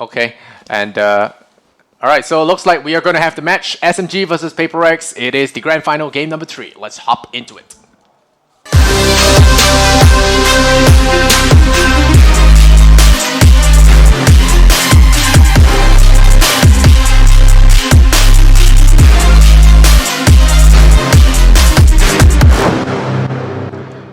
Okay, and all right, so it looks like we are going to have the match SMG versus PRX. It is the grand final, game number 3. Let's hop into it.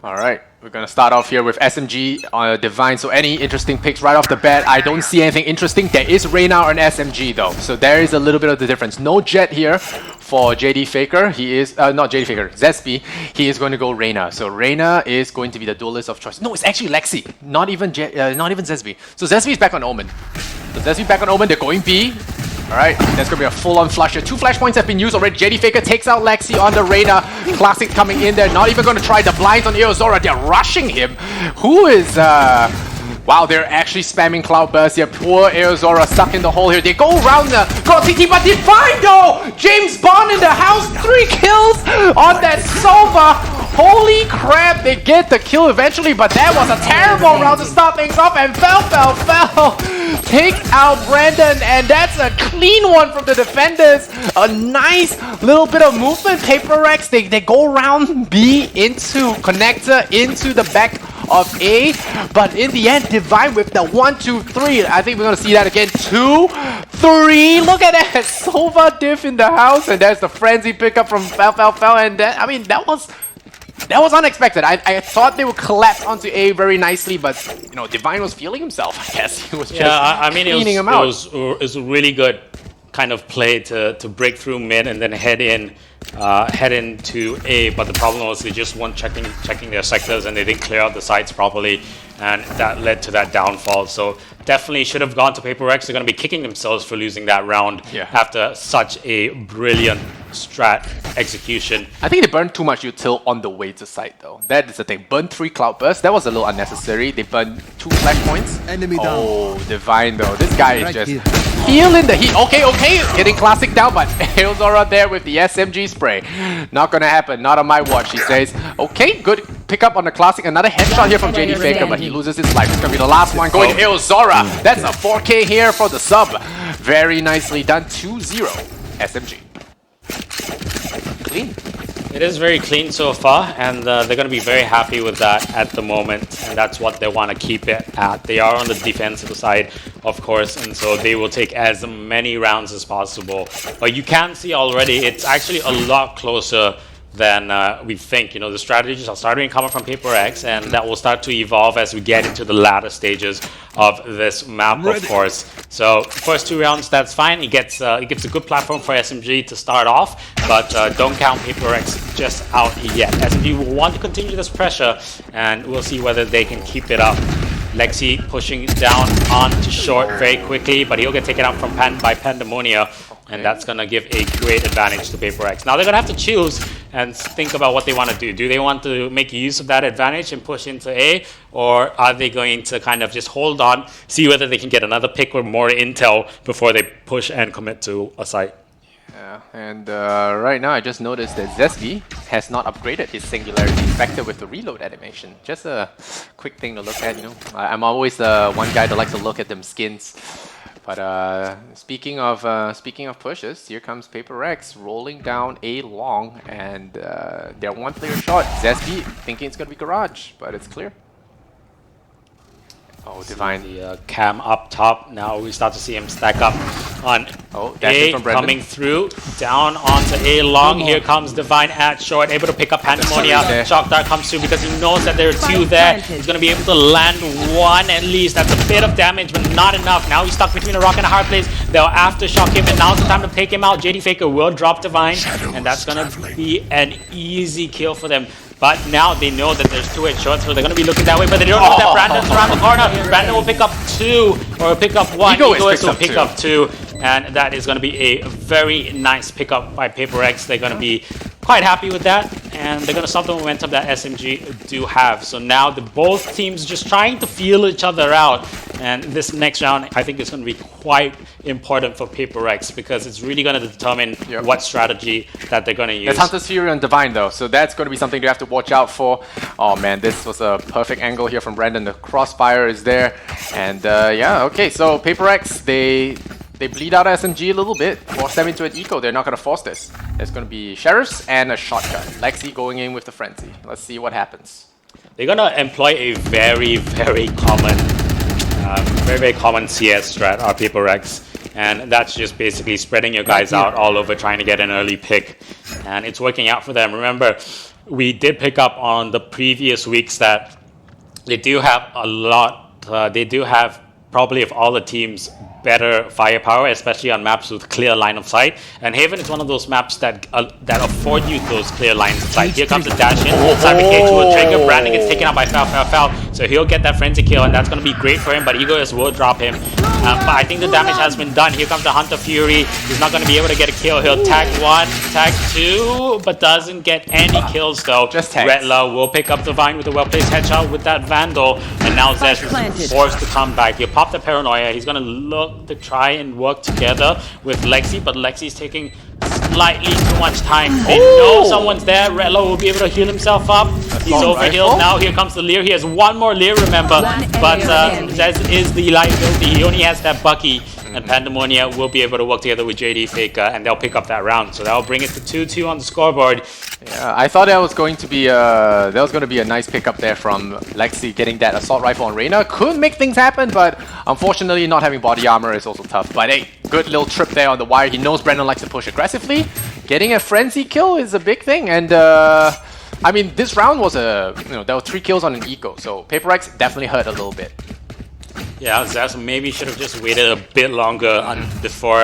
Alright, we're gonna start off here with SMG on Divine, so any interesting picks right off the bat. I don't see anything interesting. There is Reyna on SMG though, so there is a little bit of the difference. No Jet here for JD Faker. He is, not JD Faker, Zesby. He is going to go Reyna. So Reyna is going to be the duelist of choice. No, it's actually Lexi, not even Zesby. So Zesby is back on Omen. So Zesby back on Omen, they're going B. Alright, there's gonna be a full-on flush here. 2 flash points have been used already. JD Faker takes out Lexi on the Reyna. Classic coming in there, not even gonna try the blinds on Eozora. They're rushing him. Who is, wow, they're actually spamming Cloud Burst here. Poor Eozora stuck in the hole here. They go around the CT, but Divine though! James Bond in the house, 3 kills on that Sova. Holy crap, they get the kill eventually, but that was a terrible round to start things off, and fell. Take out Brandon, and that's a clean one from the defenders. A nice little bit of movement. PRX, they go around B into connector, into the back of A, but in the end, Divine with the 1, 2, 3. I think we're gonna see that again. 2, 3. Look at that. Sova diff in the house, and there's the frenzy pickup from fell, and that, I mean, that was unexpected. I thought they would collapse onto A very nicely, but you know, Divine was feeling himself. I guess he was just cleaning him out. It was a really good kind of play to break through mid and then head into A. But the problem was they just weren't checking their sectors, and they didn't clear out the sites properly, and that led to that downfall. So definitely should have gone to PRX. They're going to be kicking themselves for losing that round after such a brilliant strat execution. I think they burned too much util on the way to site though. That is the thing. Burned 3 Cloud Bursts. That was a little unnecessary. They burned 2 flash points. Enemy down. Oh, Divine though. This guy is just feeling the heat. Okay. Getting Classic down, but Eozora there with the SMG spray. Not gonna happen. Not on my watch, he says. Okay, good pick up on the Classic. Another headshot here from JD Faker, but he loses his life. It's gonna be the last one going to Eozora. That's a 4K here for the sub. Very nicely done. 2-0 SMG. Clean. It is very clean so far, and they're going to be very happy with that at the moment, and that's what they want to keep it at. They are on the defensive side, of course, and so they will take as many rounds as possible. But you can see already it's actually a lot closer than we think. You know, the strategies are starting to come up from PRX, and that will start to evolve as we get into the latter stages of this map, of course. So first 2 rounds, that's fine. It gives a good platform for SMG to start off, but don't count PRX just out yet. SMG will want to continue this pressure, and we'll see whether they can keep it up. Lexi pushing down onto short very quickly, but he'll get taken out from by Pandemonia. And that's going to give a great advantage to PRX. Now they're going to have to choose and think about what they want to do. Do they want to make use of that advantage and push into A? Or are they going to kind of just hold on, see whether they can get another pick or more intel before they push and commit to a site? Yeah, and right now I just noticed that Zesby has not upgraded his Singularity Factor with the reload animation. Just a quick thing to look at, you know. I'm always the one guy that likes to look at them skins. But speaking of pushes, here comes PRX rolling down A long, and they're 1 player short. Zesby thinking it's gonna be Garage, but it's clear. Oh, Divine. The cam up top. Now we start to see him stack up on A, coming through, down onto A long. Here comes Divine at short, able to pick up Pandemonia. Shock Dart comes through because he knows that there are 2 there. He's going to be able to land 1 at least. That's a bit of damage, but not enough. Now he's stuck between a rock and a hard place. They'll aftershock him, and now's the time to take him out. JD Faker will drop Divine, and that's going to be an easy kill for them. But now they know that there's 2 headshots, so they're going to be looking that way. But they don't know that Brandon's around the corner. Brandon will pick up 2, or pick up 1. Egoist will pick up 2. And that is going to be a very nice pickup by PRX. They're going to be quite happy with that. and they're going to stop the momentum that SMG do have. So now the both teams just trying to feel each other out, and this next round I think is going to be quite important for PRX because it's really going to determine what strategy that they're going to use. It's Hunter's Fury on Divine though, so that's going to be something you have to watch out for. Oh man, this was a perfect angle here from Brandon. The crossfire is there, and yeah, okay, so PRX, they bleed out SMG a little bit, force them into an eco. They're not going to force this. There's going to be Sheriffs and a shotgun. Lexi going in with the Frenzy. Let's see what happens. They're going to employ a very common CS strat, our PRX. And that's just basically spreading your guys out all over, trying to get an early pick. And it's working out for them. Remember, we did pick up on the previous weeks that they do have a lot, they do have probably of all the teams better firepower, especially on maps with clear line of sight. And Haven is one of those maps that afford you those clear lines of sight. Here comes the dash in, Cyber Cage will trigger, Brandon gets taken out by Foul. So he'll get that frenzy kill, and that's going to be great for him, but Egoist will drop him. But I think the damage has been done. Here comes the Hunter Fury. He's not going to be able to get a kill. He'll tag 1, tag 2, but doesn't get any kills though. Just tags. Redla will pick up the Vine with a well-placed headshot with that Vandal, and now Zesh is forced to come back. He'll pop the Paranoia. He's going to look to try and work together with Lexi, but Lexi's taking slightly too much time. They know someone's there. Redla will be able to heal himself up. He's overhealed now. Here comes the Leer. He has one more Leer, remember, but Zez is the liability. He only has that Bucky, and Pandemonia will be able to work together with JD Faker, and they'll pick up that round. So that'll bring it to 2-2 on the scoreboard. Yeah, I thought that was going to be a nice pickup there from Lexi, getting that assault rifle on Reyna. Could make things happen, but unfortunately not having body armor is also tough. But hey, good little trip there on the wire. He knows Brandon likes to push aggressively. Getting a frenzy kill is a big thing, and I mean, this round was there were 3 kills on an eco, so PRX definitely hurt a little bit. Yeah, Zaz maybe should have just waited a bit longer before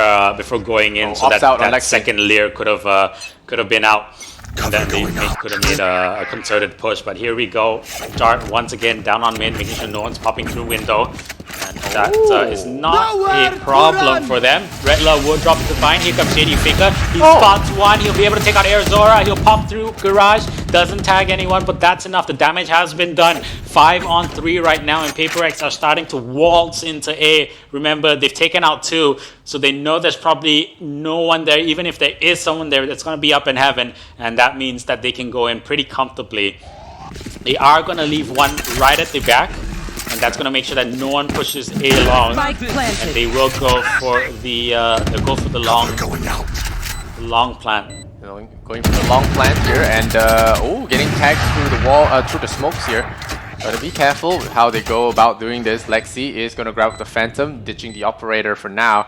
going in, so that second Leer could have been out. And then they could have made a concerted push, but here we go. Dart once again down on mid, making sure no one's popping through window. And that is not a problem for them. Redla will drop the Vine. Here comes JD Faker. He spots one. He'll be able to take out Arizora. He'll pop through Garage. Doesn't tag anyone, but that's enough. The damage has been done. 5 on 3 right now, and PRX are starting to waltz into A. Remember, they've taken out 2, so they know there's probably no one there. Even if there is someone there, that's going to be up in heaven, and that means that they can go in pretty comfortably. They are going to leave one right at the back, and that's going to make sure that no one pushes A long. And they will go for the long plant. Going for the long plant here, and getting tagged through the wall, through the smokes here. Gotta be careful with how they go about doing this. Lexi is gonna grab the Phantom, ditching the operator for now.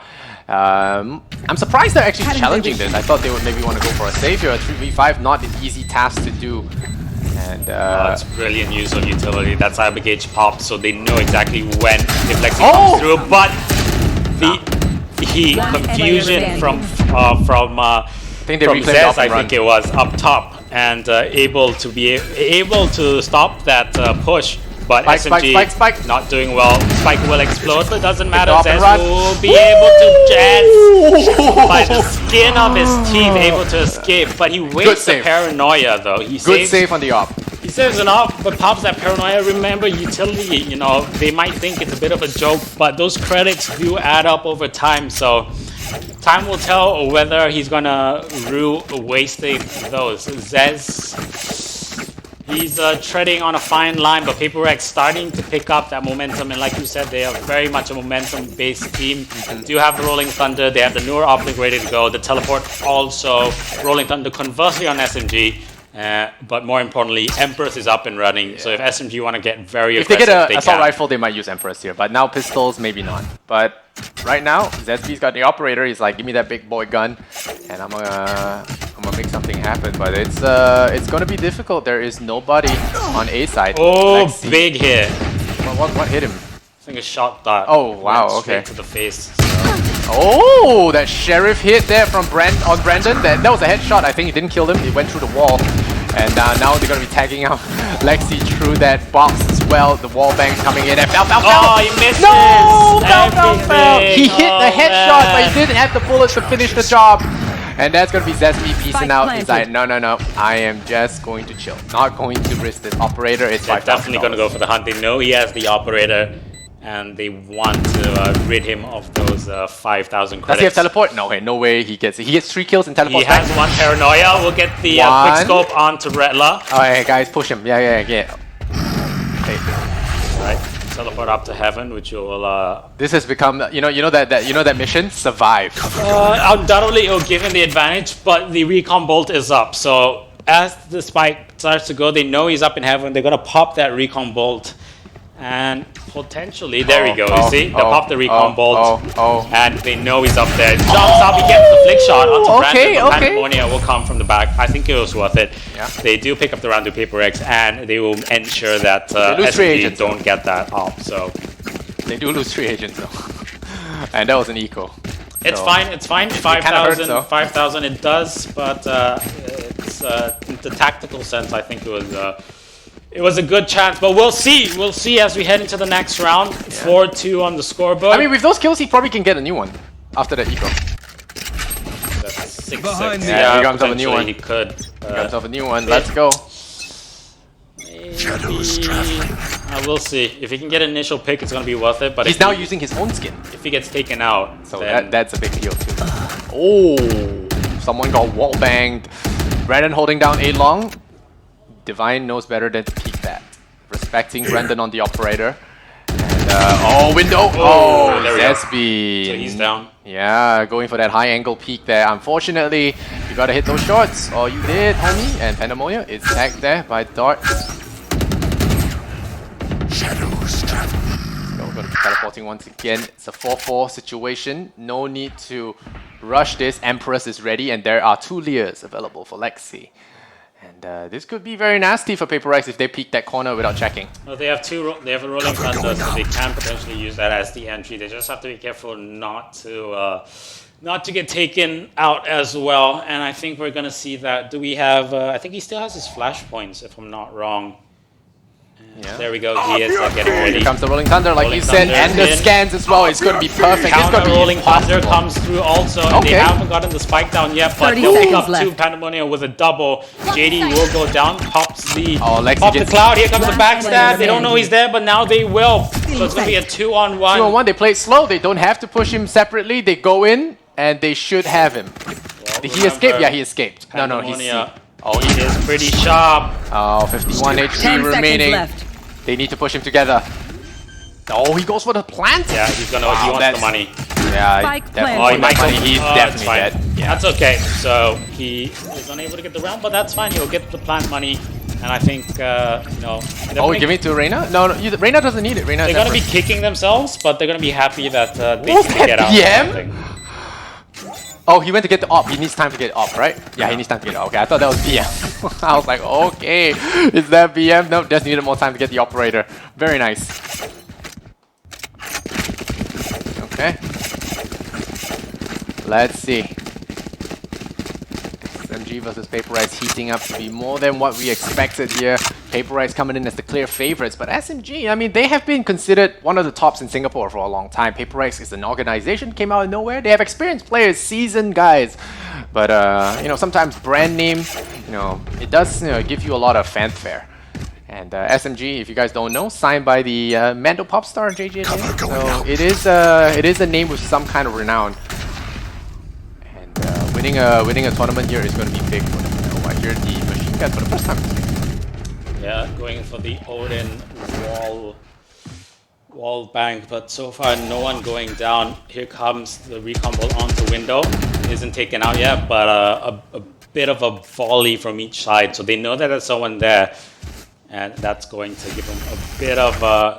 I'm surprised they're actually challenging this. I thought they would maybe want to go for a save here. A 3v5, not an easy task to do. And that's brilliant use of utility. That's Cyber Gauge pop, so they know exactly when if Lexi comes through. But the confusion from Zez, I think it was up top, and able to stop that push. But SMG not doing well. Spike will explode, but it doesn't matter. Zez will be able to just by the skin of his teeth able to escape. But he wastes the Paranoia though. Good save on the op. He saves an op, but pops that Paranoia. Remember, utility, they might think it's a bit of a joke, but those credits do add up over time. So time will tell whether he's gonna waste those. Zez, he's treading on a fine line, but PRX starting to pick up that momentum, and like you said, they are very much a momentum-based team. They do have the Rolling Thunder, they have the newer uplink ready to go, the teleport also, Rolling Thunder conversely on SMG, but more importantly, Empress is up and running, so if SMG want to get very aggressive, if they get an assault rifle, they might use Empress here, but now pistols, maybe not. But right now, ZB's got the operator, he's like, give me that big boy gun, and I'm gonna make something happen, but it's gonna be difficult. There is nobody on A side. Oh, big hit. What hit him? I think a shot that. Oh wow, okay. To the face. Oh, that sheriff hit there from on Brandon. That was a headshot. I think he didn't kill him. He went through the wall, and now they're gonna be tagging out Lexi through that box as well. The wall bang coming in. And fell. Oh, he missed. No, fell. He hit the headshot, but he didn't have the bullets to finish the job. And that's gonna be Zesby piecing Spike out. planted. He's like, no, no, no. I am just going to chill. Not going to risk this. Operator, it's They're $5,000. definitely going to go for the hunt. They know he has the operator, and they want to rid him of those 5,000 credits. Does he have teleport? No, hey, no way he gets it. He gets 3 kills and He teleports has back. one paranoia. We'll get the One. quick scope onto Retla. Alright, guys, push him. Yeah. Okay. Right, teleport up to heaven, which will This has become, you know that mission? Survive. undoubtedly it'll give him the advantage, but the recon bolt is up. So as the spike starts to go, they know he's up in heaven. They're gonna pop that recon bolt, and potentially there we go. You see, they pop the recon bolt, and they know he's up there. Jumps up, he gets the flick shot onto Brandon. But Pandemonium will come from the back. I think it was worth it. Yeah. They do pick up the round to PRX, and they will ensure that lose 3 SMG agents, don't get that up. So They do lose 3 agents though. And that was an eco. it's So, fine. It's fine. kinda hurts, 5,000. though. 5,000. It does, but it's in the tactical sense. I think it was a good chance. But we'll see. We'll see as we head into the next round. 4-2 on the scoreboard. I mean, with those kills, he probably can get a new one after that eco. That's 6-6. Behind me. Yeah, he got himself a new potentially one. He could. Got himself a new one. Let's go. We'll see. If he can get an initial pick, it's going to be worth it. But He's now using his own skin. if he gets taken out, So then that's a big deal too. Oh, someone got wall banged. Brandon holding down A long. Divine knows better than to peek that. Respecting Brandon on the operator. And window. Oh, there we go. Zesby. So he's down. Yeah, going for that high angle peek there. Unfortunately, you gotta hit those shots. Oh, you did, homie. And Pandemonium is tagged there by Dart. Shadows travel. We're going to be teleporting once again. It's a 4-4 situation. No need to rush this. Empress is ready, and there are 2 Lears available for Lexi. And this could be very nasty for PRX if they peek that corner without checking. Well, they have they have a rolling thunder, so they can potentially use that as the entry. They just have to be careful not to get taken out as well. And I think we're gonna see that. Do we have? I think he still has his flash points, if I'm not wrong. Yeah. There we go. He is getting ready. Here comes the Rolling Thunder, like Rolling you said, Thunder and the in. scans as well. It's going to be perfect. It's Counter going to be rolling thunder impossible. comes through also. And Okay. they haven't gotten the spike down yet, but 30 they'll pick up seconds 2 left. Pandemonium with a double. JD will go down, pops the Lexi pop the gets- cloud. Here comes the Last player backstab. They don't know he's there, but now they will. So it's gonna be a 2-on-1. 2-on-1, they play it slow. They don't have to push him separately. They go in, and they should have him. Did he escape? Yeah, he escaped. No, he's Pandemonium. Oh, He is pretty sharp. 51 HP 10 remaining. seconds left. They need to push him together. Oh, he goes for the plant? Yeah, he's gonna. He wants the money. Yeah, Spike definitely. planted. Oh, he might money. go. He's Oh, definitely that's dead. fine. Yeah. That's okay. So he is unable to get the round, but that's fine. He'll get the plant money, and I think Oh, give it to Reyna? No, Reyna doesn't need it. Reyna. They're gonna be kicking themselves, but they're gonna be happy that they Was can that get out. BM? I think. Oh, he went to get the op. He needs time to get op, right? Yeah, he needs time to get it. Okay, I thought that was BM. I was like, okay, is that BM? No, just needed more time to get the operator. Very nice. Okay. Let's see. SMG versus PRX heating up to be more than what we expected here. PRX coming in as the clear favorites, but SMG, I mean, they have been considered one of the tops in Singapore for a long time. PRX is an organization, came out of nowhere. They have experienced players, seasoned guys. But, sometimes brand name, it does give you a lot of fanfare. And SMG, if you guys don't know, signed by the Mando pop star JJ. So it is a name with some kind of renown. And winning a tournament here is going to be big for them. I hear the machine gun for the first time. Yeah, going for the Odin wall bank, but so far no one going down. Here comes the recon ball onto window. Isn't taken out yet, but a bit of a volley from each side, so they know that there's someone there. And that's going to give them a bit of,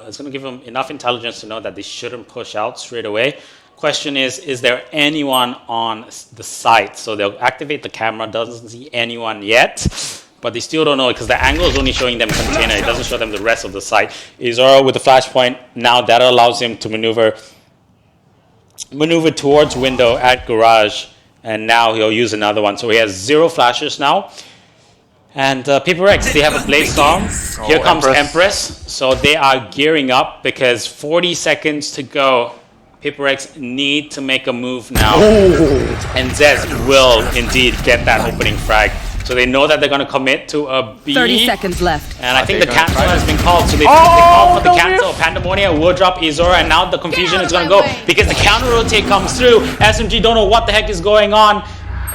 it's going to give them enough intelligence to know that they shouldn't push out straight away. Question is there anyone on the site? So they'll activate the camera, doesn't see anyone yet, but they still don't know because the angle is only showing them container. It doesn't show them the rest of the site. Izora with the flashpoint, now that allows him to maneuver towards window at garage, and now he'll use another one. So he has 0 flashes now. And PRX, they have a Blaze Storm. Here comes Empress. So they are gearing up because 40 seconds to go. PRX need to make a move now. And Zez will indeed get that opening frag. So they know that they're going to commit to a B. 30 seconds left. And I think the cancel has been called. So they called for the cancel. Pandemonia will drop Izora, and now the confusion is going to go because the counter rotate comes through. SMG don't know what the heck is going on.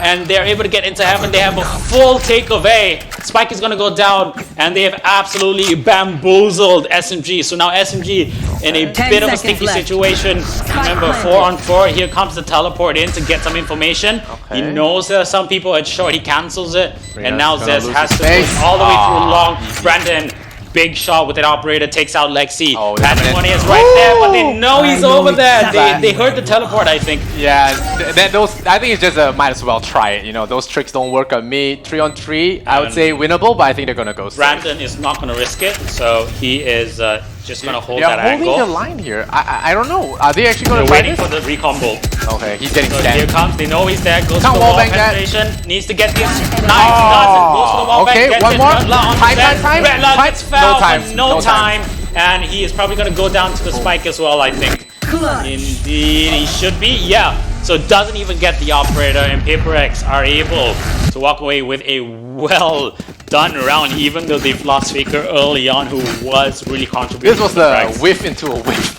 And they're able to get into heaven. They have a full take of A. Spike is going to go down, and they have absolutely bamboozled SMG. So now SMG in a bit of a sticky situation. Remember, 4-on-4. Here comes the teleport in to get some information. He knows there are some people at short. He cancels it, and now Zez has to push all the way through long. Brandon. Big shot with an operator, takes out Lexi. Pandemonia is right there, but they know he's over there. They heard the teleport, I think. Yeah, I think it's just might as well try it. You know, those tricks don't work on me. 3-on-3, I would say winnable, but I think they're gonna go. Brandon is not gonna risk it, so he is just gonna hold that angle. They're holding the line here. I don't know. Are they actually gonna? They're waiting for the recon bolt. Okay, he's getting so stabbed. Here comes. They know he's there. Goes to the wall penetration. Needs to get this. Nice, doesn't. Goes to the wall okay, one more. Time. Redla gets fouled, no time. And he is probably gonna go down to the spike as well, I think. Indeed, he should be. Yeah. So doesn't even get the operator, and PRX are able to walk away with a well-done round, even though they've lost Faker early on, who was really contributing. This was the whiff into a whiff.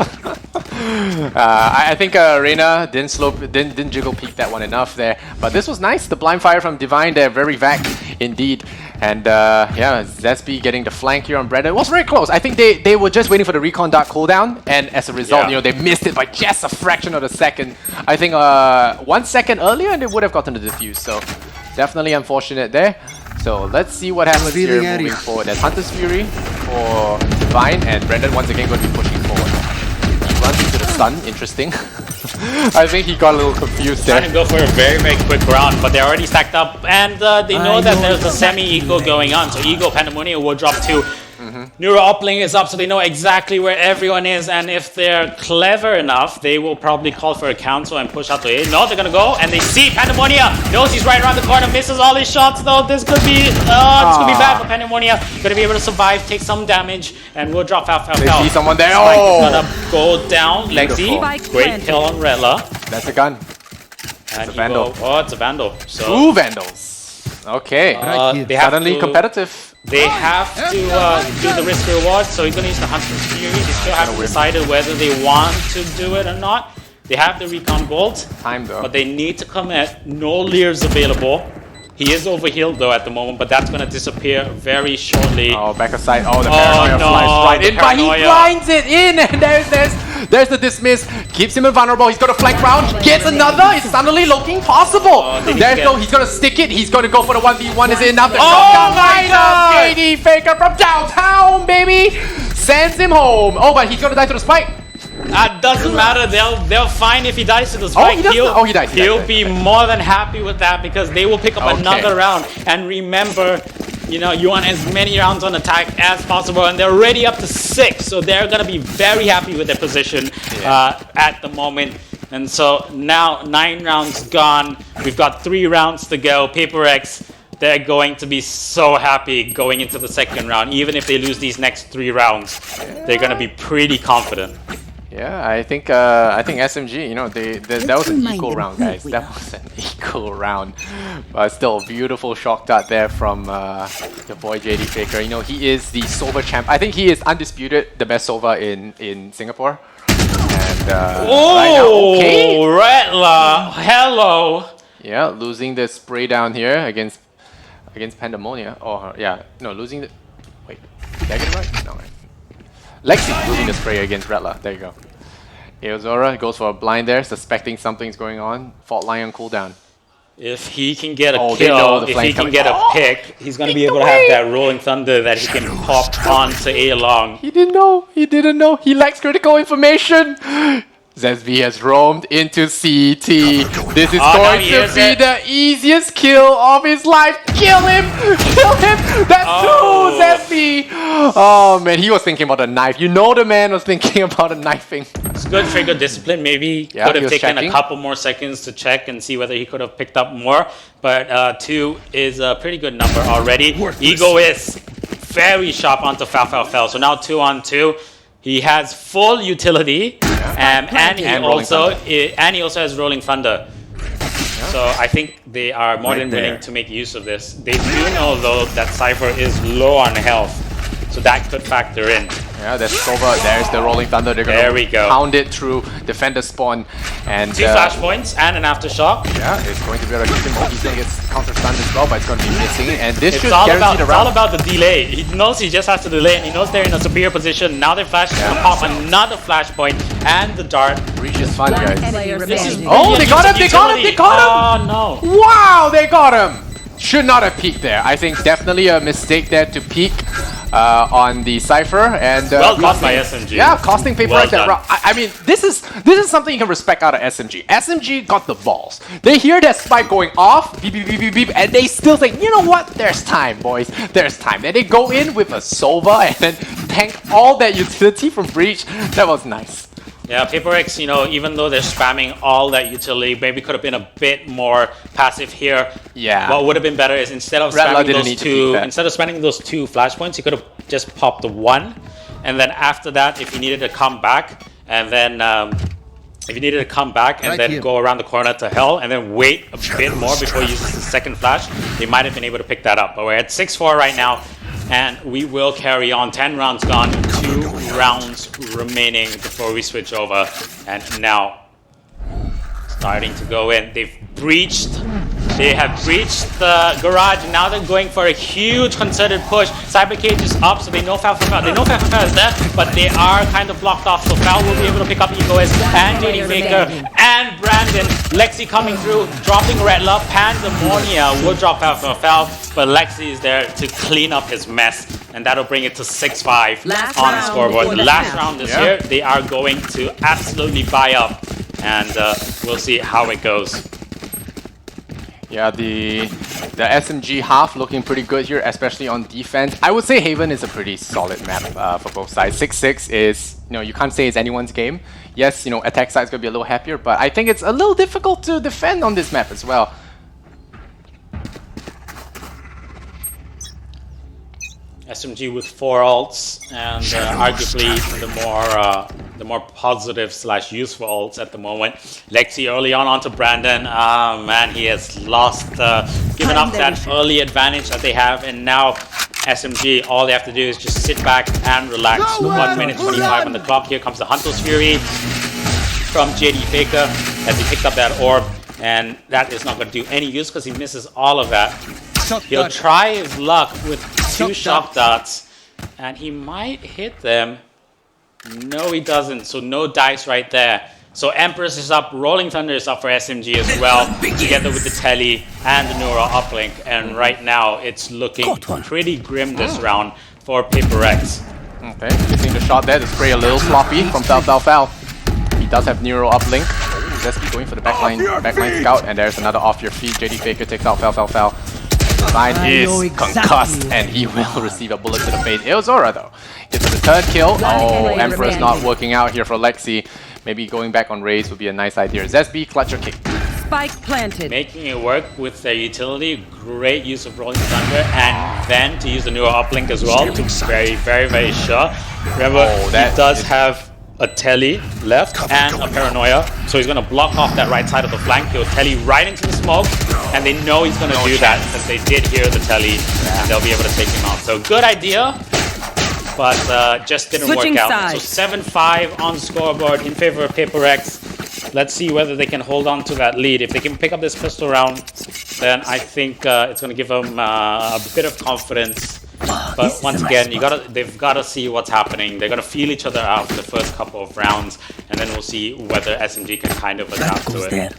I think Reina didn't jiggle peek that one enough there, but this was nice. The blind fire from Divine there, very vac indeed. And yeah, Zesby getting the flank here on Brandon. It was very close. I think they were just waiting for the recon dart cooldown, and as a result, you know, they missed it by just a fraction of a second. I think 1 second earlier, and they would have gotten the defuse. So definitely unfortunate there. So let's see what happens here moving forward. There's Hunter's Fury for Divine, and Brandon once again going to be pushing forward. He runs into the stun. Interesting. I think he got a little confused there. Trying to go for a very, very quick round, but they're already stacked up, and they know that there's a semi-eco going on. So Ego, Pandemonia will drop 2. Neuro uplink is up, so they know exactly where everyone is, and if they're clever enough, they will probably call for a cancel and push out to A. No, they're gonna go, and they see Pandemonia. Knows he's right around the corner, misses all his shots though. This could be, it's gonna be bad for Pandemonia. Gonna be able to survive, take some damage, and we'll drop out. They see someone there. Spike is gonna go down. Lexi, great kill on Redla. That's a gun. And it's a Vandal. It's a Vandal. So 2 Vandals. Okay. They have suddenly competitive. They have to do the risk reward, so he's going to use the Hunter's Fury. They still haven't decided whether they want to do it or not. They have the recon bolt, time though, but they need to commit. No Lears available. He is overhealed though at the moment, but that's going to disappear very shortly. Oh, back aside. Oh, the paranoia flies right in, but he blinds it in, and there's the dismiss. Keeps him invulnerable. He's got a flank round. He gets another. It's suddenly looking possible. He's gonna stick it. He's gonna go for the 1v1. Is it enough? Oh my God! JD Faker from downtown, baby, sends him home. Oh, but he's gonna die to the spike. Doesn't matter. They'll fine if he dies to the spike. He dies. He'll be more than happy with that because they will pick up another round. And remember, you know, you want as many rounds on attack as possible, and they're already up to 6, so they're gonna be very happy with their position at the moment. And so now 9 rounds gone. We've got 3 rounds to go. PRX, they're going to be so happy going into the second round. Even if they lose these next 3 rounds, they're gonna be pretty confident. Yeah, I think SMG, you know, that was an equal round, guys. That was an equal round. But still, a beautiful shock dart there from the boy JD Faker. You know, he is the Sova champ. I think he is undisputed the best Sova in Singapore. And right now, okay. Redla, hello. Yeah, losing the spray down here against Pandemonia. Oh, yeah, no, losing the. Wait, did I get it right? No, right. Lexi losing the spray against Redla. There you go. Eozora goes for a blind there, suspecting something's going on. Fault line on cooldown. If he can get a kill, if he can get a pick, he's going to be able to have that rolling thunder that he can pop onto A long. He didn't know. He didn't know. He lacks critical information. Zesby has roamed into CT. This is going to be the easiest kill of his life. Kill him! Kill him! That's 2, Zesby! Oh man, he was thinking about a knife. You know the man was thinking about a knifing. It's good trigger discipline. Maybe could have taken a couple more seconds to check and see whether he could have picked up more. But 2 is a pretty good number already. Ego is very sharp onto Fel. So now 2 on 2. He has full utility, and he also has Rolling Thunder. So I think they are more than willing to make use of this. They do know though that Cypher is low on health, so that could factor in. Yeah, there's Sova, there's the Rolling Thunder. They're going to pound it through Defender spawn. And 2 flash points and an aftershock. Yeah, it's going to be able to keep him. He's going to get counter-stunned as well, but it's going to be missing it. And this should it's all guarantee the round. It's all about the delay. He knows he just has to delay, and he knows they're in a superior position. Now their flash is going to pop another flashpoint, and the dart. Breach is fun, guys. Oh, they got him, they got him, they got him! Oh, no. Wow, they got him! Should not have peeked there. I think definitely a mistake there to peek on the Cypher. And well caught by SMG. Yeah, costing PRX that round. I mean, this is something you can respect out of SMG. SMG got the balls. They hear that spike going off, beep, beep, beep, beep, beep, and they still think, you know what? There's time, boys. There's time. And they go in with a Sova and then tank all that utility from Breach. That was nice. Yeah, PRX, you know, even though they're spamming all that utility, maybe could have been a bit more passive here. Yeah. What would have been better is instead of spamming those two flashpoints, he could have just popped the one, and then after that, if he needed to come back, and then go around the corner to hell, and then wait a bit more before he uses the second flash, they might have been able to pick that up. But we're at 6-4 right now. And we will carry on. 10 rounds gone, 2 rounds remaining before we switch over. And now, starting to go in. They have breached the garage, and now they're going for a huge concerted push. Cyber Cage is up, so they know Foul is there, but they are kind of blocked off, so Foul will be able to pick up Egoist and JD Faker and Brandon. Lexi coming through, dropping Redla. Pandemonia will drop Foul, but Lexi is there to clean up his mess, and that'll bring it to 6-5 on the scoreboard. The last round this year, they are going to absolutely buy up, and we'll see how it goes. Yeah, the SMG half looking pretty good here, especially on defense. I would say Haven is a pretty solid map for both sides. 6-6 is, you know, you can't say it's anyone's game. Yes, you know, attack side's gonna be a little happier, but I think it's a little difficult to defend on this map as well. SMG with 4 ults, and arguably the more positive / useful ults at the moment. Lexi early on onto Brandon. Man, he has lost, given up that early advantage that they have, and now SMG, all they have to do is just sit back and relax. 1 minute 25 on the clock. Here comes the Hunter's Fury from JD Faker as he picked up that orb, and that is not going to do any use because he misses all of that. He'll try his luck with 2 shock darts, and he might hit them. No, he doesn't, so no dice right there. So Empress is up, Rolling Thunder is up for SMG as well, together with the Telly and the Neuro uplink. And right now, it's looking pretty grim this round for PRX. Okay, missing the shot there, the spray a little sloppy from Foul. He does have Neuro uplink. Zesky going for the backline scout, and there's another off your feet. JD Faker takes out Foul. Line is concussed, and he will receive a bullet to the face. Eozora though gets the third kill. Oh, Emperor's not working out here for Lexi. Maybe going back on Raze would be a nice idea. Zesby, clutch or kick. Spike planted. Making it work with their utility. Great use of Rolling Thunder, and then to use the newer uplink as well to be very sure. Remember, he does have a Telly left and a Paranoia, so he's going to block off that right side of the flank. He'll Telly right into the smoke, and they know he's going to do that because they did hear the Telly, and they'll be able to take him out. So good idea, but just didn't work out. So 7-5 on the scoreboard in favor of PRX. Let's see whether they can hold on to that lead. If they can pick up this pistol round, then I think it's going to give them a bit of confidence. But once again, they've got to see what's happening. They're going to feel each other out for the first couple of rounds, and then we'll see whether SMG can kind of adapt to it.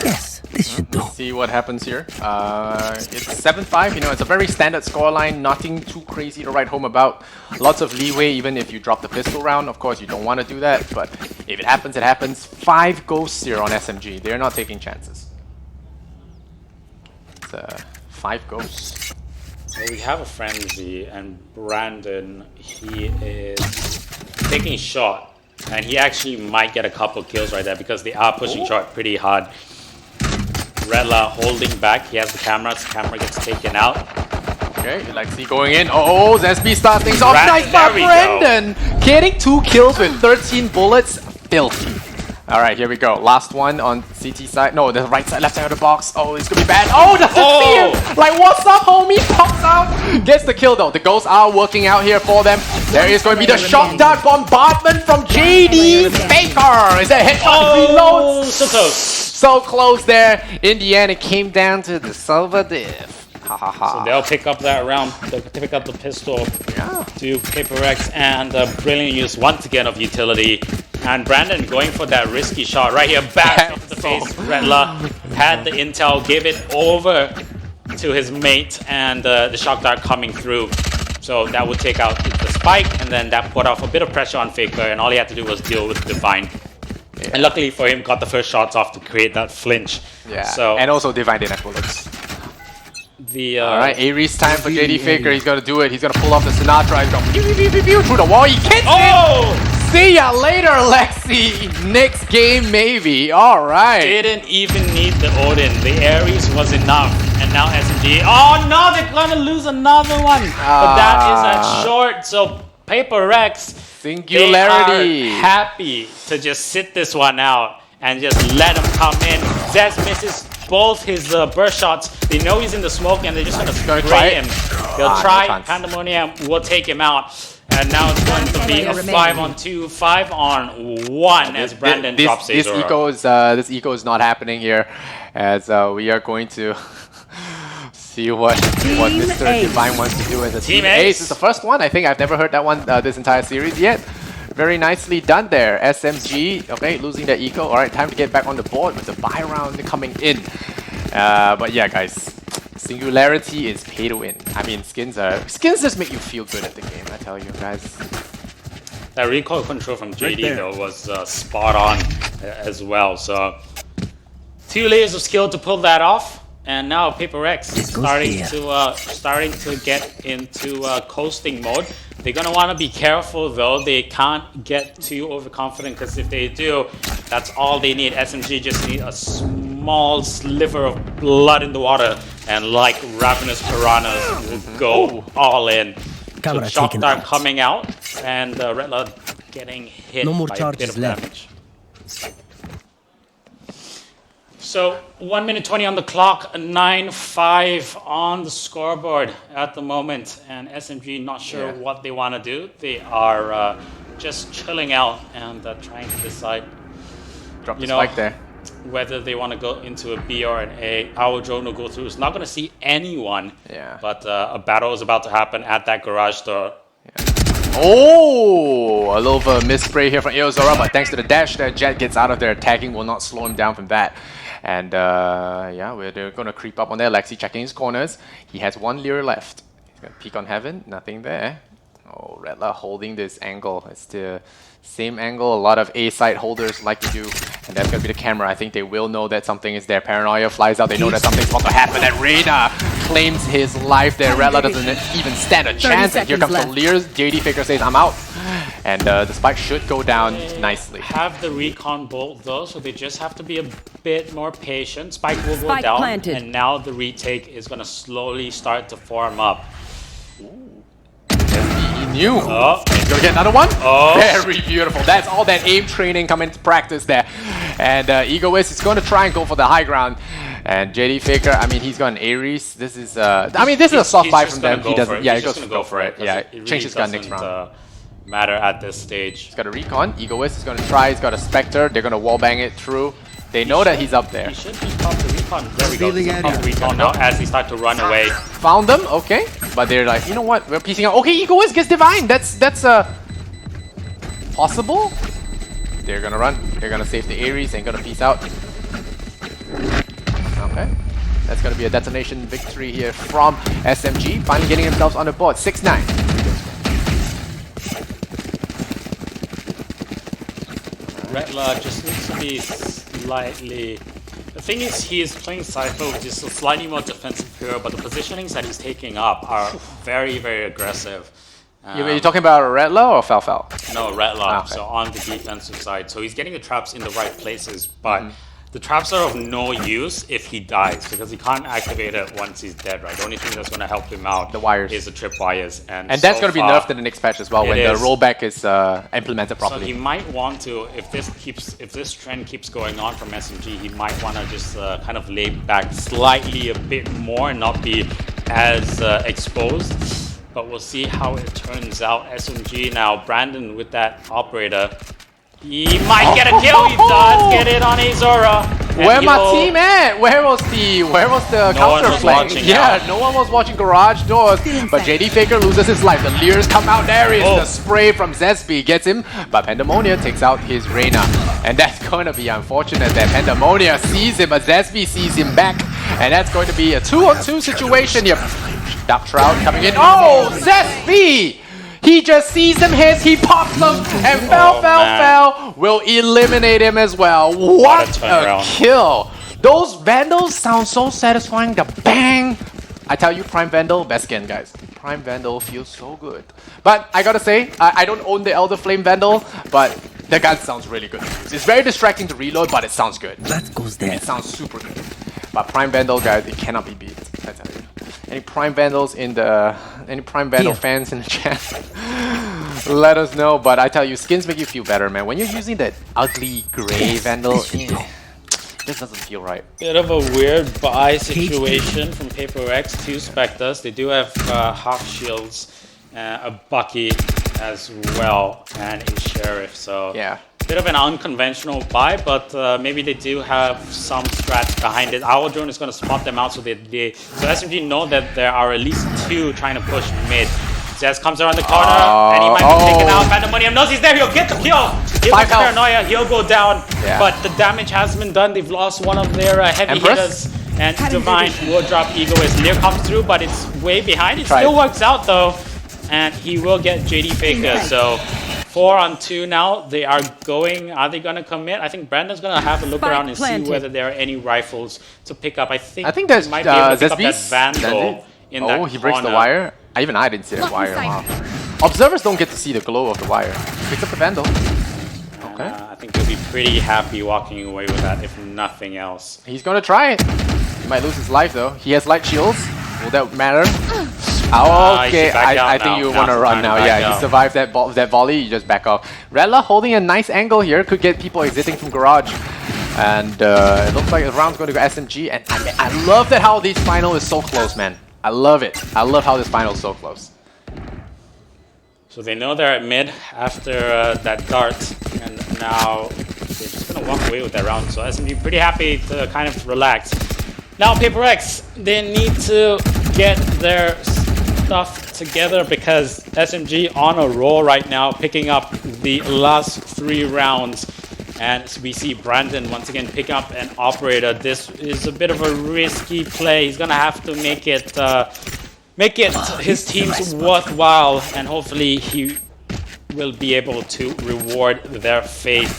Yes, this should do. See what happens here. It's 7-5. You know, it's a very standard scoreline. Nothing too crazy to write home about. Lots of leeway, even if you drop the pistol round. Of course, you don't want to do that, but if it happens, it happens. 5 ghosts here on SMG. They're not taking chances. It's 5 ghosts. We have a frenzy, and Brandon, he is taking a shot, and he actually might get a couple kills right there because they are pushing short pretty hard. Redla holding back. He has the camera. The camera gets taken out. Okay, Lexi going in. Oh, Zesby starts things off. Nice by There we go. Brandon. Getting 2 kills with 13 bullets. Filthy. Alright, here we go. Last one on CT side. No, the right side, left side of the box. Oh, it's gonna be bad. Oh, doesn't see him! Like, what's up, homie? Pops out. Gets the kill, though. The ghosts are working out here for them. There is going to be the shock dart bombardment from JD Faker. Is that headshot reload? So close. So close there. In the end, it came down to the silver diff. Ha ha ha. So they'll pick up that round. They'll pick up the pistol to PRX, and brilliant use once again of utility. And Brandon going for that risky shot right here, back into the face. Redla had the intel, gave it over to his mate, and the shock dart coming through. So that would take out the spike, and then that put off a bit of pressure on Faker, and all he had to do was deal with Divine. Yeah. And luckily for him, got the first shots off to create that flinch. Yeah, so, and also Divine didn't have bullets. Alright, Ares time for JD Faker. He's gonna do it. He's gonna pull off the Sinatra. He's gonna pew, pew, pew, pew, through the wall. He can't see ya later, Lexi. Next game, maybe. Alright. Didn't even need the Odin. The Ares was enough. And now SMG. Oh no, they're gonna lose another one. But that is at short. So PRX, Singularity. They are happy to just sit this one out and just let him come in. Zez misses both his burst shots. They know he's in the smoke, and they're just gonna spray him. They'll try. No Pandemonium will take him out. And now it's going to be a 5-on-2, 5-on-1 as Brandon drops this eco is not happening here, as we are going to see what Mr. Divine wants to do as a Team Ace. Is the first one. I think I've never heard that one this entire series yet. Very nicely done there. SMG, okay, losing their eco. All right, time to get back on the board with the buy round coming in. But yeah, guys, Singularity is pay to win. I mean, skins just make you feel good at the game, I tell you guys. That recoil control from JD though was spot on as well. So 2 layers of skill to pull that off. And now PRX starting to get into coasting mode. They're gonna want to be careful though. They can't get too overconfident, because if they do, that's all they need. SMG just need a small sliver of blood in the water, and like ravenous piranhas will go all in. So shock dart coming out, and Redla getting hit by a bit of damage. So 1 minute 20 on the clock, 9-5 on the scoreboard at the moment, and SMG not sure what they want to do. They are just chilling out and trying to decide, Drop the spike there. Whether they want to go into a B or an A. Our drone will go through. It's not going to see anyone, but a battle is about to happen at that garage door. Oh, a little of a misspray here from Eozora, but thanks to the dash that Jet gets out of there, attacking will not slow him down from that. And yeah, they're going to creep up on there. Lexi checking his corners. He has 1 Leer left. He's going to peek on Heaven. Nothing there. Oh, Redla holding this angle. It's the same angle a lot of A-side holders like to do. And that's going to be the camera. I think they will know that something is there. Paranoia flies out. They know that something's about to happen. And Reyna claims his life there. Redla doesn't even stand a chance. And here comes the Leers. JD Faker says, I'm out. And the spike should go down nicely. Have the recon bolt though, so they just have to be a bit more patient. Spike will go down, and now the retake is going to slowly start to form up. He knew. Oh, he's gonna get another one. Oh, very beautiful. That's all that aim training come into practice there. And Egoist is going to try and go for the high ground. And JD Faker, I mean, he's got an Ares. This is I mean, this is a soft buy from them. He doesn't. Yeah, he goes to go for it. Yeah, change his gun next round. Matter at this stage. He's got a recon. Egoist is going to try. He's got a Spectre. They're going to wallbang it through. They know that he's up there. He should be pop the recon. There we go. Pop the recon now as he starts to run away. Found them. Okay, but they're like, you know what? We're piecing out. Okay, Egoist gets Divine. That's possible. They're gonna run. They're gonna save the Ares and gonna piece out. Okay, that's gonna be a detonation victory here from SMG. Finally getting themselves on the board. 6-9. Redla just needs to be slightly... The thing is, he is playing Cypher, which is a slightly more defensive hero, but the positionings that he's taking up are very, very aggressive. You're talking about Redla or Falfal? No, Redla, okay. so on the defensive side. So he's getting the traps in the right places, but The traps are of no use if he dies, because he can't activate it once he's dead, right? The only thing that's going to help him out The wires. is the trip wires. And that's so going to be far, nerfed in the next patch as well when it the is. rollback is implemented So properly. he might want to, if this trend keeps going on from SMG, he might want to just kind of lay back slightly a bit more and not be as exposed. But we'll see how it turns out. SMG now, Brandon with that operator. He might get a kill. He does get it on Azora. Where my team at? Where was the No one counter was play? watching, Yeah, yeah. no one was watching garage doors. But JD Faker loses his life. The Leers come out. There is the spray from Zesby. Gets him. But Pandemonia takes out his Reyna. And that's going to be unfortunate that Pandemonia sees him, but Zesby sees him back. And that's going to be a 2-on-2 situation here. Dark Shroud coming in. Oh, Zesby! He just sees him hit, he pops him, and fell. Will eliminate him as well. What a kill! Those Vandals sound so satisfying. The bang! I tell you, Prime Vandal, best skin, guys. Prime Vandal feels so good. But I gotta say, I don't own the Elder Flame Vandal, but the gun sounds really good to use. It's very distracting to reload, but it sounds good. That goes there. It sounds super good. But Prime Vandal, guys, it cannot be beat. I tell you. Any Prime Vandals in the fans in the chat? Let us know. But I tell you, skins make you feel better, man. When you're using that ugly gray Vandal, this doesn't feel right. Bit of a weird buy situation from PRX. 2 Spectres. They do have half shields, a Bucky as well, and a Sheriff. So yeah. Bit of an unconventional buy, but maybe they do have some strats behind it. Our drone is going to spot them out, so so SMG know that there are at least 2 trying to push mid. Zez comes around the corner, and he might be taken out. Pandemonium knows he's there. He'll get the kill. He'll get Paranoia. He'll go down. Yeah. But the damage has been done. They've lost one of their heavy hitters. And Divine will drop Egoist. Lear comes through, but it's way behind. It still works out though, and he will get JD Faker. So 4-on-2 now. They are going. Are they going to commit? I think Brandon's going to have a look around and see whether there are any rifles to pick up. I think there's might be able to pick up that Vandal in that he breaks the wire. Even I didn't see that wire. Wow. Observers don't get to see the glow of the wire. Picks up the Vandal. Okay. I think he'll be pretty happy walking away with that, if nothing else. He's going to try it. He might lose his life though. He has light shields. Will that matter? Okay, I think you want to run now. Yeah, you survived that volley, you just back off. Redla holding a nice angle here, could get people exiting from garage. And it looks like the round's going to go SMG. And I love that how this final is so close, man. I love it. I love how this final is so close. So they know they're at mid after that dart, and now they're just going to walk away with that round. So SMG pretty happy to kind of relax. Now PRX, they need to get their stuff together because SMG on a roll right now, picking up the last 3 rounds. And we see Brandon once again pick up an operator. This is a bit of a risky play. He's gonna have to make it his team's worthwhile, and hopefully he will be able to reward their faith.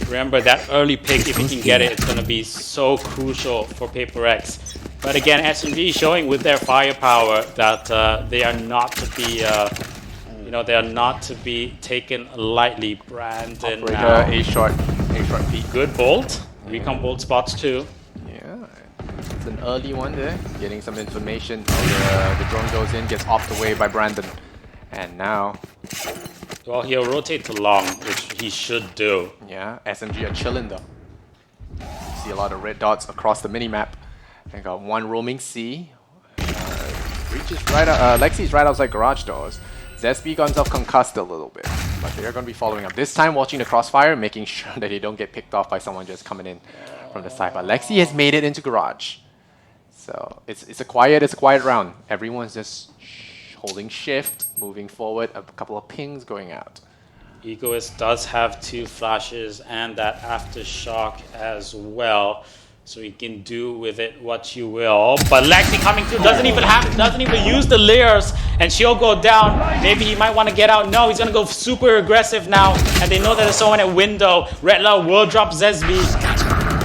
Remember that early pick, if he can get it, it's gonna be so crucial for PRX. But again, SMG showing with their firepower that they are not to be. They are not to be taken lightly. Brandon now. A short peek. Good bolt. Recon bolt spots too. Yeah, it's an early one there. Getting some information. The drone goes in, gets offed away by Brandon. And now... Well, he'll rotate to long, which he should do. Yeah, SMG are chilling though. You see a lot of red dots across the minimap. They got one roaming C. Reaches right out, Lexi's right outside garage doors. Zesby got himself concussed a little bit, but they are going to be following up. This time watching the crossfire, making sure that they don't get picked off by someone just coming in from the side. But Lexi has made it into garage. So it's a quiet round. Everyone's just holding shift, moving forward, a couple of pings going out. Egoist does have 2 flashes and that aftershock as well. So you can do with it what you will. But Lexi coming through, doesn't even use the layers, and she'll go down. Maybe he might want to get out. No, he's gonna go super aggressive now. And they know that there's someone at window. Redla will drop Zesby.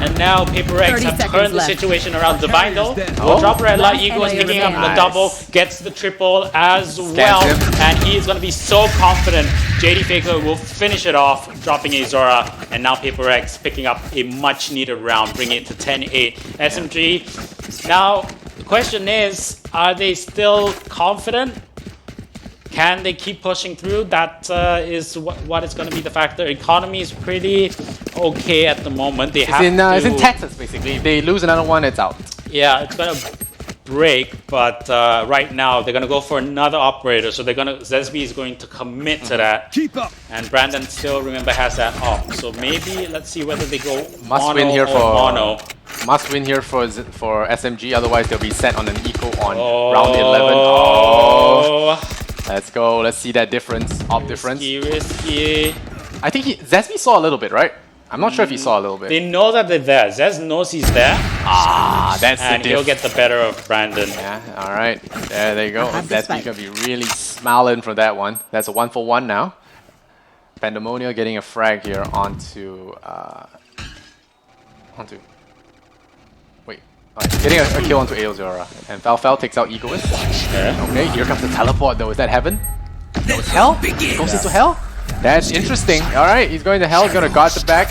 And And now PRX 30 have seconds turned the left. situation around. Divine though Oh. will drop Red Light. Ego is Nice. picking up the Nice. double, gets the triple as well. him. And he is going to be so confident. JD Faker will finish it off, dropping a Zora. And now PRX picking up a much needed round, bringing it to 10-8. SMG. Now, the question is, are they still confident? Can they keep pushing through? That is what is going to be the factor. Economy is pretty okay at the moment. They have It's in to- Texas, basically. If they lose another one, it's out. Yeah, it's going to break, but right now they're going to go for another operator. So they're going to, Zesby is going to commit to that. Keep up. And Brandon still, remember, has that op. So maybe let's see whether they go Must mono win here or for mono. Must win here for SMG. Otherwise, they'll be set on an eco on Oh. round 11. Oh, let's go. Let's see that difference. Op difference. Risky. I think Zesby saw a little bit, right? I'm not sure if he saw a little bit. They know that they're there. Zez knows he's there, That's and the he'll diff. get the better of Brandon. Yeah, all right. There you go. have the Zesby's spike. gonna be really smiling for that one. That's a 1-for-1 now. Pandemonium getting a frag here onto wait. Getting a kill onto Aozora. And Falfel takes out Egoist. Okay, here comes the teleport though. Is that heaven? No, it's hell? He goes into hell? That's interesting. Alright, he's going to hell, gonna guard the back.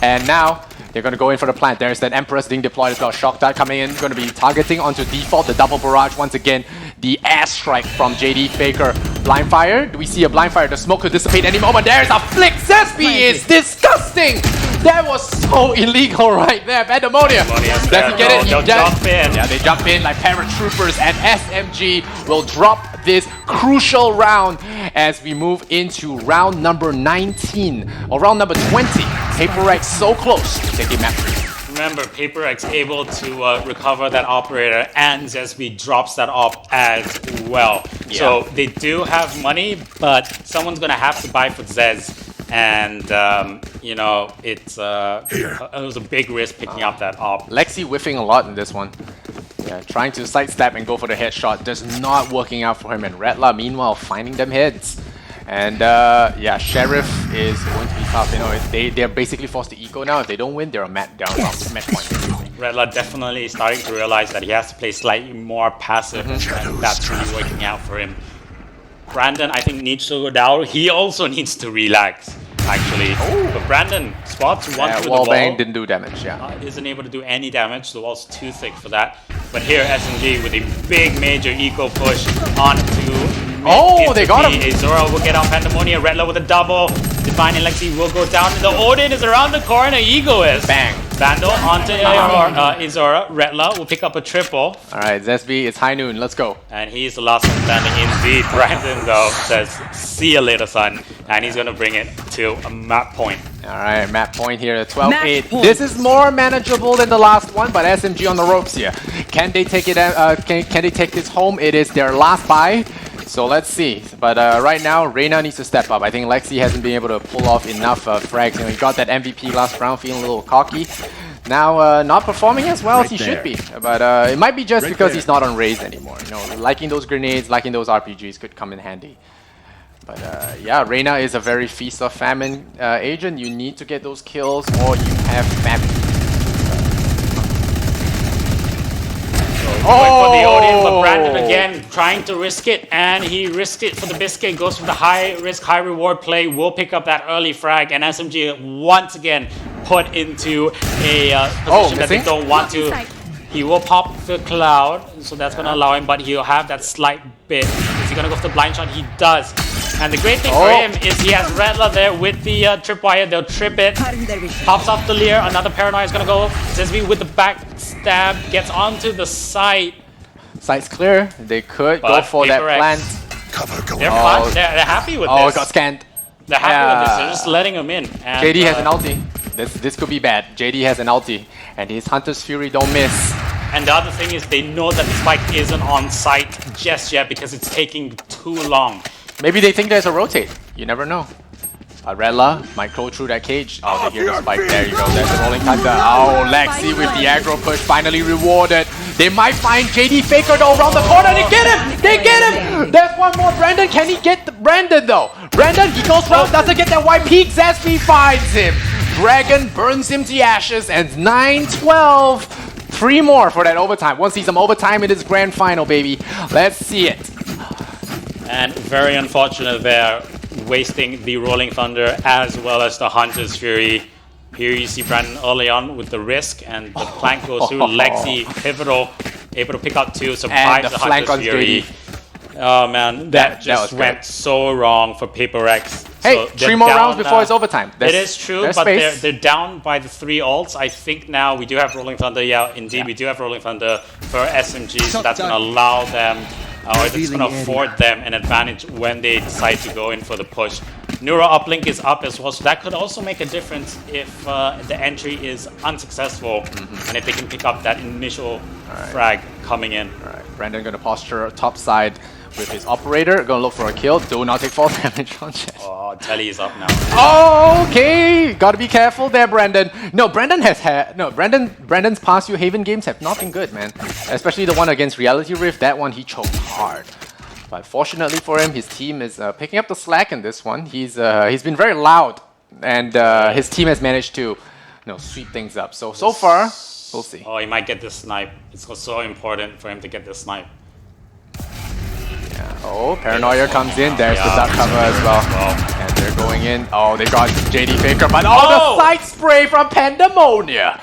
And now they're gonna go in for the plant. There's that Empress being deployed as well. Shock Dart coming in, gonna be targeting onto default, the double barrage once again. The ass strike from JD Faker. Blind fire. Do we see a blind fire? The smoke could dissipate any moment. There's a flick. Zesby is disgusting. That was so illegal right there. Pandemonium. Pandemonium's Does he there. get it? They'll He does. jump in. Yeah, they jump in like paratroopers, and SMG will drop this crucial round as we move into round number 19 or round number 20. PRX so close to taking map 3. Remember, PRX able to recover that operator, and Zesby drops that op as well. Yeah. So they do have money, but someone's gonna have to buy for Zez. And you know, it was a big risk picking up that op. Lexi whiffing a lot in this one. Yeah, trying to sidestep and go for the headshot, just not working out for him. And Redla, meanwhile, finding them heads. And yeah, Sheriff is going to be tough. You know, they're basically forced to eco now. If they don't win, they're a match down. Match point. Basically. Redla definitely starting to realize that he has to play slightly more passive, and that's really working out for him. Brandon, I think, needs to go down. He also needs to relax, actually. But Brandon spots one through the wall. Wallbang didn't do damage, yeah. Isn't able to do any damage. The wall's too thick for that. But here, SMG with a big major eco push onto. Oh, they got him. Azora will get on Pandemonium. Redla with a double. Divine and Lexi will go down. The Odin is around the corner. Egoist. Bang. Vandal onto Azora. Redla will pick up a triple. Alright, Zesby, it's high noon. Let's go. And he's the last one standing indeed. Brandon, though, says, see you later, son. And he's going to bring it to a map point. Alright, map point here at 12-8. Match point. This is more manageable than the last one, but SMG on the ropes here. Can they take it? Can they take this home? It is their last buy. So let's see. But right now, Reyna needs to step up. I think Lexi hasn't been able to pull off enough frags. You know, he got that MVP last round, feeling a little cocky. Now, not performing as well as he should be. But it might be just because he's not on Raze anymore. You know, liking those grenades, liking those RPGs could come in handy. But yeah, Reyna is a very feast of famine agent. You need to get those kills or you have famine. Going for the Odin, but Brandon again trying to risk it, and he risked it for the biscuit. Goes for the high risk, high reward play. Will pick up that early frag, and SMG once again put into a position that they missing? don't want to. He will pop the cloud, so that's going to allow him, but he'll have that slight bit. Is he going to go for the blind shot? He does. And the great thing for him is he has Redla there with the tripwire. They'll trip it. Pops off the Leer. Another Paranoia is going to go. Zesby with the back stab. Gets onto the site. Site's clear. They could But go for that PRX. plant. Cover going. They're fine. They're happy with Oh, this. it got scanned. They're happy with this. Yeah. They're just letting him in. And, JD has an ulti. This could be bad. JD has an ulti. And his Hunter's Fury don't miss. And the other thing is they know that the spike isn't on site just yet because it's taking too long. Maybe they think there's a rotate. You never know. Redla might go through that cage. Oh, they hear the spike. There you go. There's the rolling thunder. Oh, Lexi with the aggro push finally rewarded. They might find JD Faker though around the corner. They get him! They get him! There's one more. Brandon, can he get Brandon though? Brandon, he goes round, doesn't get that white peak. Zesby finds him. Dragon burns him to ashes, and 9-12. 3 more for that overtime. Want to see some overtime in this grand final, baby. Let's see it. And very unfortunate there, wasting the Rolling Thunder as well as the Hunter's Fury. Here you see Brandon early on with the risk, and the flank goes through. Lexi, pivotal, able to pick up 2, surprise the Hunter's Fury. Oh man, that just went so wrong for PRX. Hey, so 3 more rounds before it's overtime. It is true, but they're down by the 3 ults. I think now we do have Rolling Thunder. Yeah, indeed, we do have Rolling Thunder for SMG, so that's going to allow them, or it's going to afford them an advantage when they decide to go in for the push. Neuro uplink is up as well, so that could also make a difference if the entry is unsuccessful and if they can pick up that initial frag coming in. All right, Brandon going to posture top side with his operator, going to look for a kill. Do not take fall damage on Jet. Oh, Telly is up now. Okay, gotta be careful there, Brandon. No, Brandon's past few Haven games have not been good, man. Especially the one against Reality Rift. That one he choked hard. But fortunately for him, his team is picking up the slack in this one. He's been very loud, and his team has managed to, sweep things up. So far, we'll see. Oh, he might get this snipe. It's so important for him to get this snipe. Yeah. Oh, Paranoia comes in. There's the duck cover as well. And they're going in. Oh, they got JD Faker, but the side spray from Pandemonia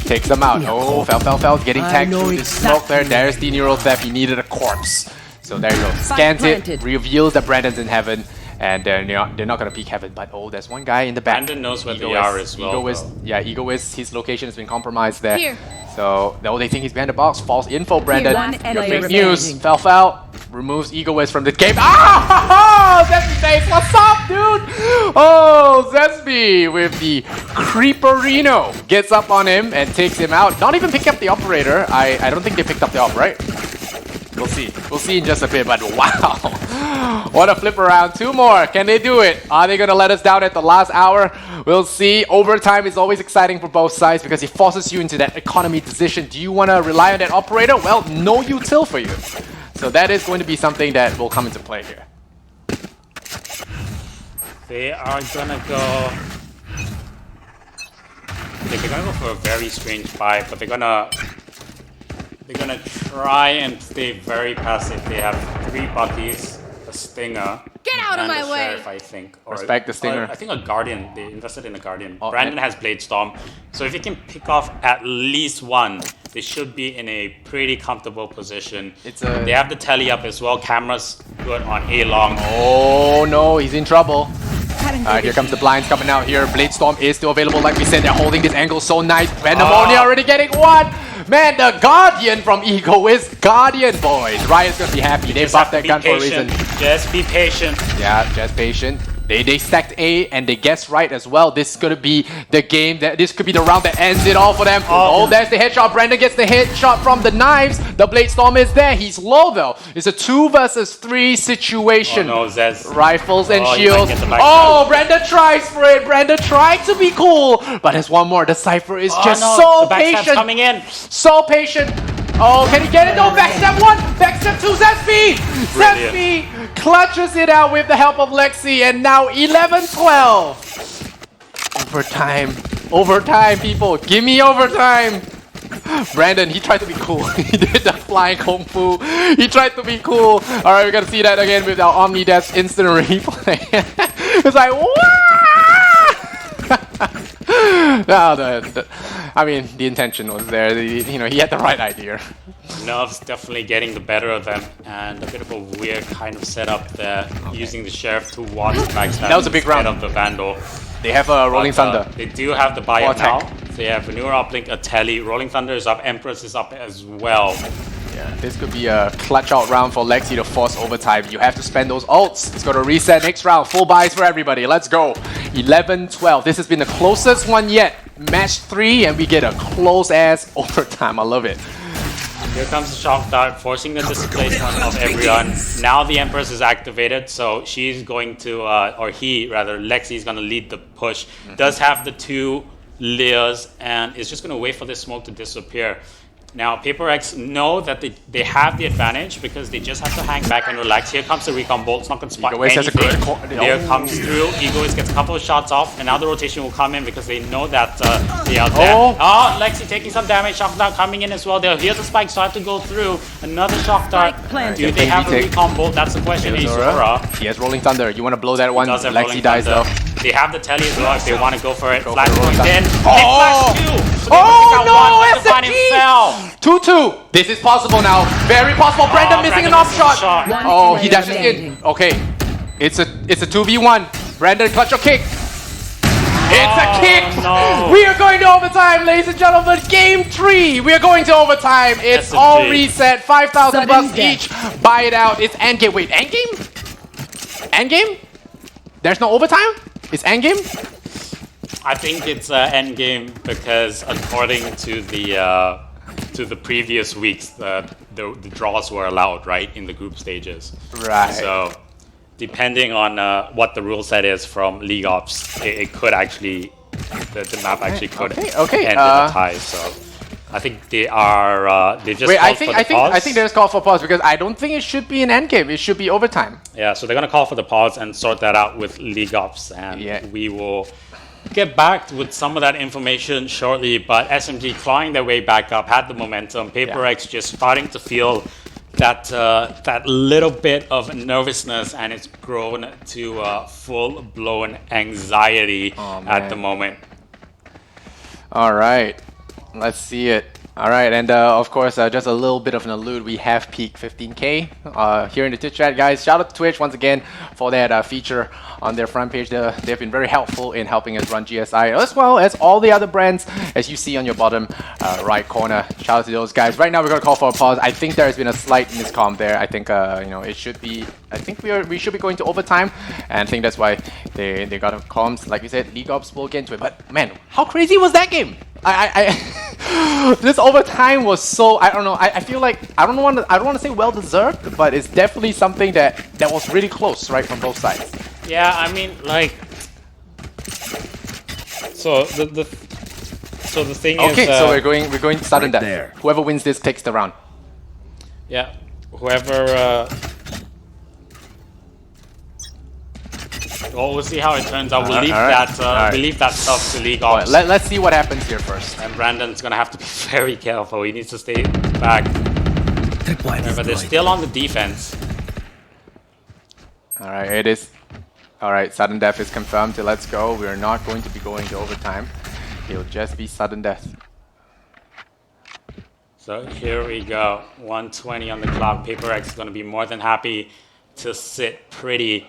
takes them out. Oh, fell. Getting tagged through the smoke there. There's the neural theft. He needed a corpse. So there you go. Scans it, reveals that Brandon's in heaven, and they're not going to peek heaven. But there's one guy in the back. Brandon knows where they are as well. Egoist, his location has been compromised there. Here. So they think he's behind the box. False info, Brandon. Your big news. Fell. Removes Egoist from the game. Ah! Zesby says, what's up, dude? Oh, Zesby with the Creeperino gets up on him and takes him out. Not even pick up the operator. I don't think they picked up the op, right? We'll see. We'll see in just a bit, but wow. What a flip around. 2 more. Can they do it? Are they going to let us down at the last hour? We'll see. Overtime is always exciting for both sides because it forces you into that economy position. Do you want to rely on that operator? Well, no util for you. So that is going to be something that will come into play here. They are going to go... They're going to go for a very strange buy, but they're going to try and stay very passive. They have 3 Buckies, a Stinger, Get out of my way! Sheriff, I think. Or, respect the Stinger. I think a Guardian. They invested in a Guardian. Brandon has Blade Storm. So if he can pick off at least 1, they should be in a pretty comfortable position. They have the telly up as well. Cameras good on A-Long. Oh no, he's in trouble. Alright, here comes the blinds coming out here. Blade Storm is still available. Like we said, they're holding this angle so nice. Pandemonia already getting 1. Man, the Guardian from Egoist. Guardian, boys. Riot's gonna be happy. They buffed that gun for a reason. Just be patient. Yeah, just patient. They stacked A and they guessed right as well. This is gonna be the game this could be the round that ends it all for them. Oh, there's the headshot. Brandon gets the headshot from the knives. The Blade Storm is there. He's low though. It's a 2 versus 3 situation. Oh no, Zez. Rifles and shields. Oh, Brandon tries for it. Brandon tried to be cool, but there's one more. The Cypher is just so patient. Coming in. So patient. Oh, can he get it? No, backstep 1, backstep 2, Zesby! Zesby clutches it out with the help of Lexi, and now 11-12. Overtime, people. Give me overtime. Brandon, he tried to be cool. He did the flying kung fu. He tried to be cool. All right, we're going to see that again with our Omnidash instant replay. It's like, no, I mean, the intention was there. He had the right idea. Nerves definitely getting the better of them, and a bit of a weird kind of setup there, using the Sheriff to watch the backstab. That was a big round of the Vandal. They have a Rolling Thunder. They do have the buy-up now. They have a newer uplink, a Telly. Rolling Thunder is up. Empress is up as well. Yeah, this could be a clutch out round for Lexi to force overtime. You have to spend those ults. It's going to reset next round. Full buys for everybody. Let's go. 11-12. This has been the closest one yet. Match 3, and we get a close-ass overtime. I love it. Here comes the Shock Dart, forcing the displacement of everyone. Now the Empress is activated, so she's going to, Lexi is going to lead the push. Does have the 2 layers, and is just going to wait for this smoke to disappear. Now, PRX know that they have the advantage because they just have to hang back and relax. Here comes the recon bolt. It's not going to spot Egoist has a anything. good There comes through. Egoist gets a couple of shots off, and now the rotation will come in because they know that they are there. Oh, Lexi taking some damage. Shock dart coming in as well. They'll hear the spike start to go through. Another shock dart. Do they have a recon bolt? That's the question. Azura. He has Rolling Thunder. You want to blow that one? Lexi dies though. They have the telly as well if they want to go for it. Go Flash for going in. Oh! Flash 2! So Oh no, SMG! 2-2. This is possible now. Very possible. Brandon missing an off shot. One Oh, he player dashes standing. in. Okay. It's a 2v1. Brandon, clutch your kick. It's a kick! No. We are going to overtime, ladies and gentlemen. Game 3. We are going to overtime. It's SMG. all reset. 5,000 Sudden bucks death. each. Buy it out. It's endgame. Wait, endgame? Endgame? There's no overtime? It's endgame? I think it's end game because according to the previous weeks, the draws were allowed, right, in the group stages. Right. So depending on what the rule set is from League Ops, it could actually the map actually could okay, end in a tie. So I think they are they've just Wait, called for the pause. I think there's call for pause because I don't think it should be an endgame. It should be overtime. Yeah, so they're gonna call for the pause and sort that out with League Ops, and we will get back with some of that information shortly. But SMG clawing their way back up, had the momentum. PRX just starting to feel that that little bit of nervousness, and it's grown to full-blown anxiety at the moment. All right, let's see it. All right, and of course, just a little bit of an allude. We have peaked 15K here in the Twitch chat, guys. Shout out to Twitch once again for that feature on their front page. They've been very helpful in helping us run GSI, as well as all the other brands, as you see on your bottom right corner. Shout out to those guys. Right now, we're gonna call for a pause. I think there has been a slight miscomm there. I think you know, it should be. I think we should be going to overtime, and I think that's why they got comms. Like we said, League Ops will get into it. But man, how crazy was that game? This overtime was so, I don't know, I feel like I don't want to say well deserved, but it's definitely something that was really close, right, from both sides. Yeah, I mean, like, so the thing is, okay, so we're going sudden death. there. Whoever wins this takes the round. yeah, whoever well, we'll see how it turns out. We'll leave we leave that stuff to League Ops. Let's see what happens here first. And Brandon's gonna have to be very careful. He needs to stay back. But they're still on the defense. All right, it is. All right, sudden death is confirmed. So let's go. We're not going to be going to overtime. It'll just be sudden death. So here we go. 120 on the clock. PRX is gonna be more than happy to sit pretty.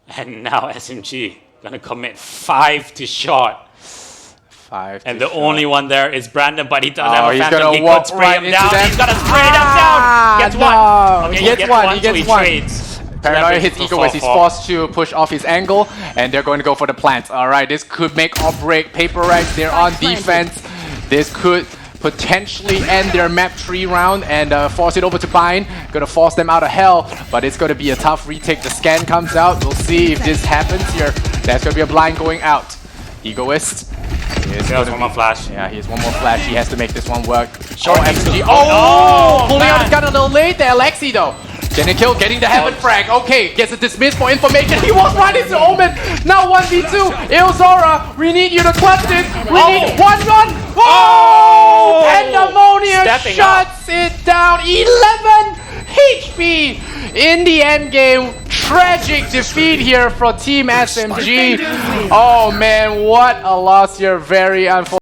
And now SMG gonna commit 5 to shot. 5. And the only one there is Brandon, but he does have a he's phantom. gonna He walk could spray right him into down. them. He's gonna spray them down. Gets one. No. Okay, He gets one. He so gets one. trades. Paranoia hits So Egoist. He's forced to push off his angle, and they're going to go for the plant. All right, this could make or break PRX. They're on defense. This could potentially end their map 3 round and force it over to Bind. Gonna force them out of hell, but it's gonna be a tough retake. The scan comes out. We'll see if this happens here. There's gonna be a blind going out. Egoist. He has one more flash. Yeah, he has one more flash. He has to make this one work. Short SMG. Oh, Oh! Pulling out man. his gun a little late there. Lexi though. Getting a kill, getting the heaven frag. Okay, gets a dismiss for information. He was right into Omen. Now 1v2. Ilzora, we need you to clutch this. We need one run. Oh! Pandemonium Stepping shuts it down. 11 HP in the end game. Tragic defeat here for Team SMG. Oh man, what a loss here. Very unfortunate.